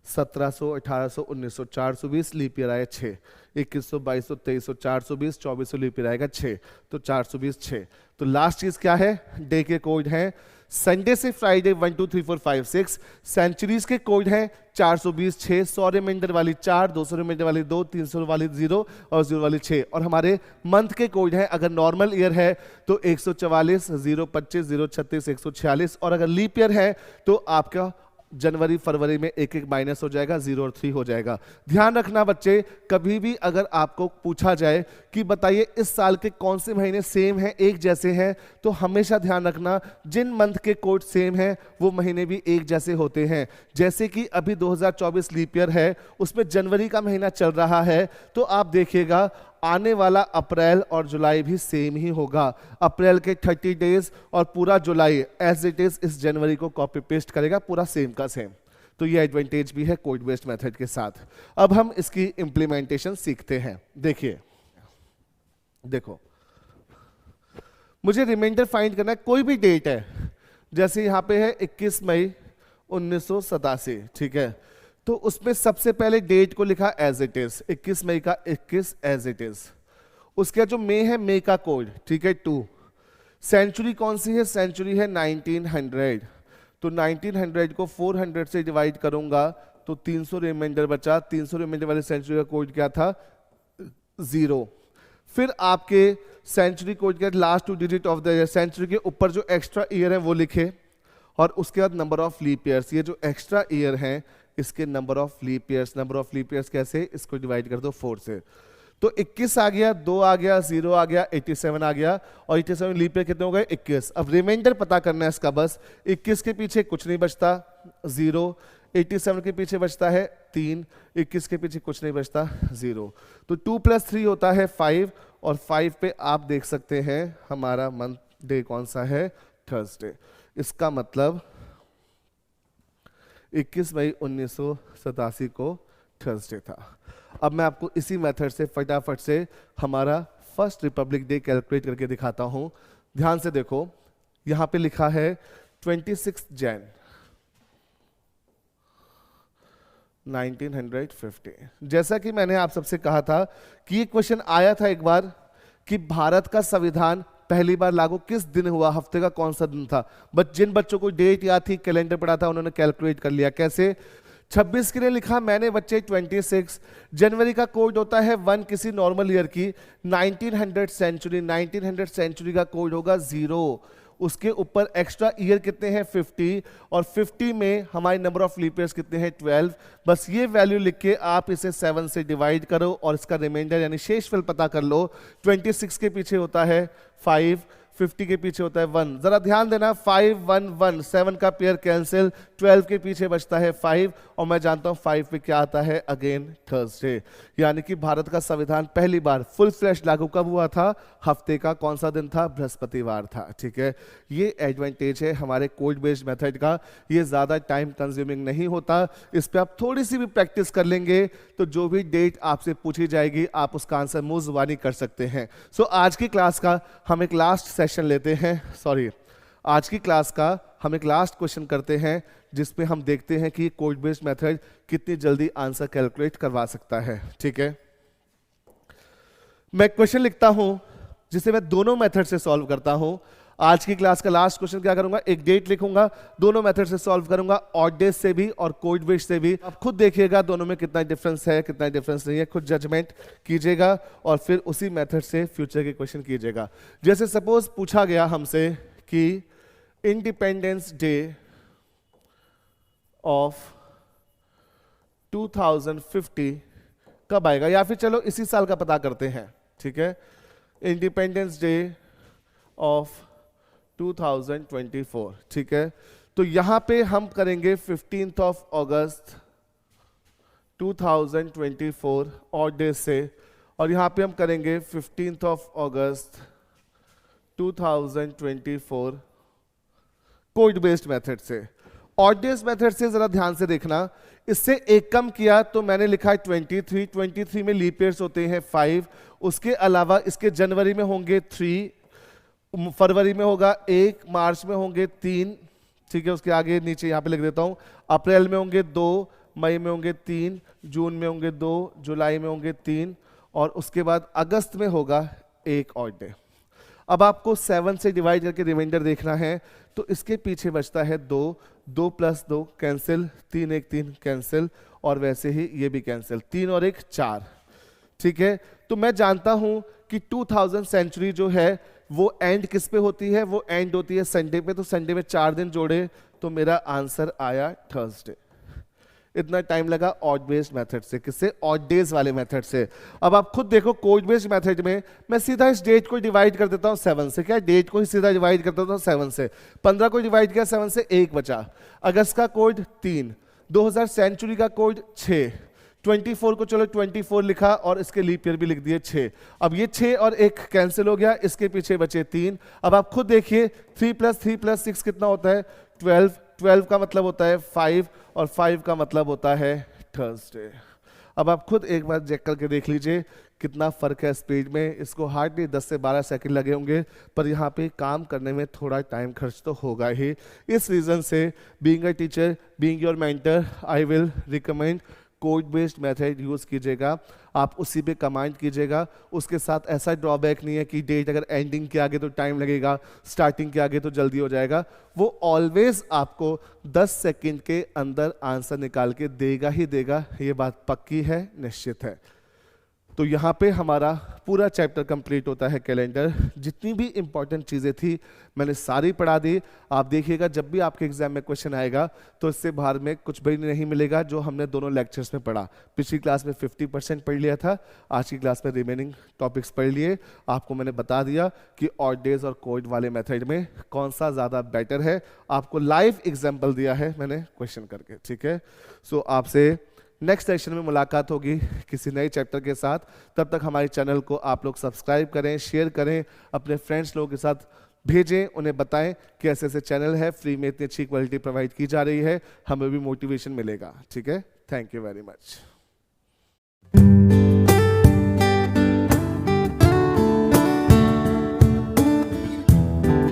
1700 1800 1900 420 लीप ईयर आया 6। 2100 2200 2300 420 2400 लीप ईयर आएगा 6। तो 420 6। तो लास्ट चीज क्या है? डे के कोड हैं संडे से फ्राइडे 1 2 3 4 5 6। सेंचुरीज के कोड हैं 420 6। 100 रिमाइंडर वाली 4, 200 रिमाइंडर वाली 2, 300 वाली 0 और 0 वाली 6। और हमारे मंथ के कोड हैं, अगर नॉर्मल ईयर है तो 144 0 25 0 36 146। और अगर लीप ईयर है तो आपका जनवरी फरवरी में एक एक माइनस हो जाएगा, 0 और 3 हो जाएगा। ध्यान रखना बच्चे, कभी भी अगर आपको पूछा जाए कि बताइए इस साल के कौन से महीने सेम हैं, एक जैसे हैं, तो हमेशा ध्यान रखना जिन मंथ के कोड सेम हैं वो महीने भी एक जैसे होते हैं। जैसे कि अभी 2024 लीप ईयर है, उसमें जनवरी का महीना चल रहा है, तो आप देखिएगा आने वाला अप्रैल और जुलाई भी सेम ही होगा। अप्रैल के 30 डेज और पूरा जुलाई एज इट इज इस जनवरी को कॉपी पेस्ट करेगा, पूरा सेम का सेम। तो ये एडवांटेज भी है कोड बेस्ड मेथड के साथ। अब हम इसकी इंप्लीमेंटेशन सीखते हैं। देखिए, देखो मुझे रिमाइंडर फाइंड करना है, कोई भी डेट है, जैसे यहां पे है 21 मई 1987, ठीक है। तो उसमें सबसे पहले डेट को लिखा एज इट इज, 21 मई का 21 एज इट इज। उसके जो मई है, मई का कोड, ठीक है 2। सेंचुरी कौन सी है? सेंचुरी है 1900। तो 1900 को 400 से डिवाइड करूंगा तो 300 रिमाइंडर बचा। 300 रिमाइंडर वाली सेंचुरी का कोड क्या था? 0। फिर आपके सेंचुरी कोड के last 2 digit of the year, century के ऊपर जो एक्स्ट्रा ईयर है वो लिखे। और उसके बाद नंबर ऑफ लीप ईयर्स, ये जो एक्स्ट्रा ईयर हैं इसके number of leap years. Number of leap years कैसे? इसको डिवाइड कर दो 4 से। तो 21 आ गया, 2 आ गया, 0 आ गया, 87 आ गया। और 87 लीप ईयर कितने हो गए? 21। अब रिमाइंडर पता करना है इसका बस। 21 के पीछे कुछ नहीं बचता, 0। 87 के पीछे बचता है 3। 21 के पीछे कुछ नहीं बचता, 0। तो 2 + 3 होता है 5। और 5 पे आप देख सकते हैं हमारा मंथ डे कौन सा है? थर्सडे। इसका मतलब 21 मई 1987 को थर्सडे था। अब मैं आपको इसी मेथड से फटाफट से हमारा फर्स्ट रिपब्लिक डे कैलकुलेट करके दिखाता हूं। ध्यान से देखो, यहां पे लिखा है 26 जैन 1950। जैसा कि मैंने आप सबसे कहा था कि ये क्वेश्चन आया था एक बार कि भारत का संविधान पहली बार लागू किस दिन हुआ, हफ्ते का कौन सा दिन था। बट जिन बच्चों को डेट याद थी, कैलेंडर पढ़ा था, उन्होंने कैलकुलेट कर लिया। कैसे? 26 के लिए लिखा मैंने बच्चे 26। जनवरी का कोड होता है 1 किसी नॉर्मल ईयर की। 1900 सेंचुरी का कोड होगा 0। उसके ऊपर एक्स्ट्रा ईयर कितने हैं? 50। और 50 में हमारे नंबर ऑफ लीप ईयर्स कितने हैं? 12। बस ये वैल्यू लिख के आप इसे 7 से डिवाइड करो और इसका रिमाइंडर यानी शेषफल पता कर लो। 26 के पीछे होता है 5, 50 के पीछे होता है 1। जरा ध्यान देना, 5 1 1, 7 का पेयर कैंसिल, 12 के पीछे बचता है 5। और मैं जानता हूं 5 पे क्या आता है? Again Thursday. यानी कि भारत का संविधान पहली बार फुल फ्लैश लागू कब हुआ था? हफ्ते का कौन सा दिन था? बृहस्पतिवार था। ठीक है, ये एडवांटेज है हमारे कोड बेस्ड मेथड का। ये ज्यादा टाइम कंज्यूमिंग नहीं होता। इस पे आप थोड़ी सी भी प्रैक्टिस कर लेंगे तो जो भी डेट आपसे पूछी जाएगी आप उसका आंसर मुंह जुबानी कर सकते हैं। सो आज की क्लास का हम एक लास्ट सेशन लेते हैं। आज की क्लास का हम एक लास्ट क्वेश्चन करते हैं जिसमें हम देखते हैं कि कोड बेस्ड मेथड कितनी जल्दी आंसर कैलकुलेट करवा सकता है। ठीक है, मैं क्वेश्चन लिखता हूं जिसे मैं दोनों मेथड से सॉल्व करता हूं। आज की क्लास का लास्ट क्वेश्चन क्या करूंगा? एक डेट लिखूंगा, दोनों मेथड से सॉल्व करूंगा, ऑड डेज से भी और कोड बेस्ड से भी। आप खुद देखिएगा दोनों में कितना डिफरेंस है, कितना डिफरेंस नहीं है, खुद जजमेंट कीजिएगा और फिर उसी मेथड से फ्यूचर के क्वेश्चन कीजिएगा। जैसे सपोज पूछा गया हमसे कि इंडिपेंडेंस डे ऑफ 2050 कब आएगा, या फिर चलो इसी साल का पता करते हैं। ठीक है, इंडिपेंडेंस डे ऑफ 2024, ठीक है। तो यहां पे हम करेंगे 15th of August 2024 odd day से, और यहां पे हम करेंगे 15th of August 2024 code based method से। ऑड डेज मेथड से जरा ध्यान से देखना, इससे एक कम किया तो मैंने लिखा है 23 में लीप ईयर्स होते हैं 5, उसके अलावा इसके जनवरी में होंगे 3, फरवरी में होगा 1, मार्च में होंगे 3, ठीक है, उसके आगे नीचे यहाँ पे लिख देता हूँ, अप्रैल में होंगे 2, मई में होंगे 3, जून में होंगे 2, जुलाई में होंगे 3, और उसके बाद अगस्त में होगा 1 ऑड डे। अब आपको 7 से डिवाइड करके रिमाइंडर देखना है, तो इसके पीछे बचता है 2, 2 + 2 कैंसिल, 3 1 3 कैंसिल, और वैसे ही ये भी कैंसिल, 3 और 1 4, ठीक है। तो मैं जानता हूं कि 2000 सेंचुरी जो है वो एंड किस पे होती है, वो एंड होती है संडे पे, तो संडे में 4 दिन जोड़े तो मेरा आंसर आया थर्सडे। इतना टाइम लगा ऑड बेस्ड मेथड से, किससे, ऑड डेज वाले मेथड से। अब आप खुद देखो कोड बेस्ड मेथड में मैं सीधा इस डेट को डिवाइड कर देता हूं 7 से, क्या डेट को ही सीधा डिवाइड कर देता हूं 7 से, 15 को डिवाइड किया 7 से, 1 बचा, अगस्त का कोड 3, 2000 सेंचुरी का कोड 6, 24 को चलो 24 लिखा और इसके लीप ईयर भी लिख दिए 6। अब ये 6 और 1 कैंसिल हो गया, इसके पीछे बचे 3। अब आप खुद देखिए 3 + 3 + 6 कितना होता है 12, 12 का मतलब होता है 5, और 5 का मतलब होता है थर्सडे। अब आप खुद एक बार चेक करके देख लीजिए कितना फर्क है स्पीड में। इसको हार्डली 10 से 12 सेकंड लगे होंगे, पर यहाँ पे काम करने में थोड़ा टाइम खर्च तो होगा ही। इस रीजन से being a teacher, being your mentor, I will recommend code based method use कीजिएगा, आप उसी पे कमांड कीजिएगा। उसके साथ ऐसा ड्रॉबैक नहीं है कि डेट अगर एंडिंग के आगे तो टाइम लगेगा, स्टार्टिंग के आगे तो जल्दी हो जाएगा, वो ऑलवेज आपको 10 सेकंड के अंदर आंसर निकाल के देगा ही देगा, ये बात पक्की है, निश्चित है। तो यहाँ पे हमारा पूरा चैप्टर कंप्लीट होता है कैलेंडर। जितनी भी इंपॉर्टेंट चीज़ें थी मैंने सारी पढ़ा दी। आप देखिएगा जब भी आपके एग्जाम में क्वेश्चन आएगा तो इससे बाहर में कुछ भी नहीं मिलेगा जो हमने दोनों लेक्चर्स में पढ़ा। पिछली क्लास में 50% पढ़ लिया था, आज की क्लास में रिमेनिंग टॉपिक्स पढ़ लिए। आपको मैंने बता दिया कि ऑड डेज और कोड वाले मेथड में कौन सा ज़्यादा बेटर है। आपको लाइव एग्जाम्पल दिया है मैंने क्वेश्चन करके, ठीक है। सो आपसे नेक्स्ट सेशन में मुलाकात होगी किसी नए चैप्टर के साथ। तब तक हमारे चैनल को आप लोग सब्सक्राइब करें, शेयर करें, अपने फ्रेंड्स लोगों के साथ भेजें, उन्हें बताएं कि ऐसे ऐसे चैनल है, फ्री में इतनी अच्छी क्वालिटी प्रोवाइड की जा रही है, हमें भी मोटिवेशन मिलेगा, ठीक है। Thank you very much.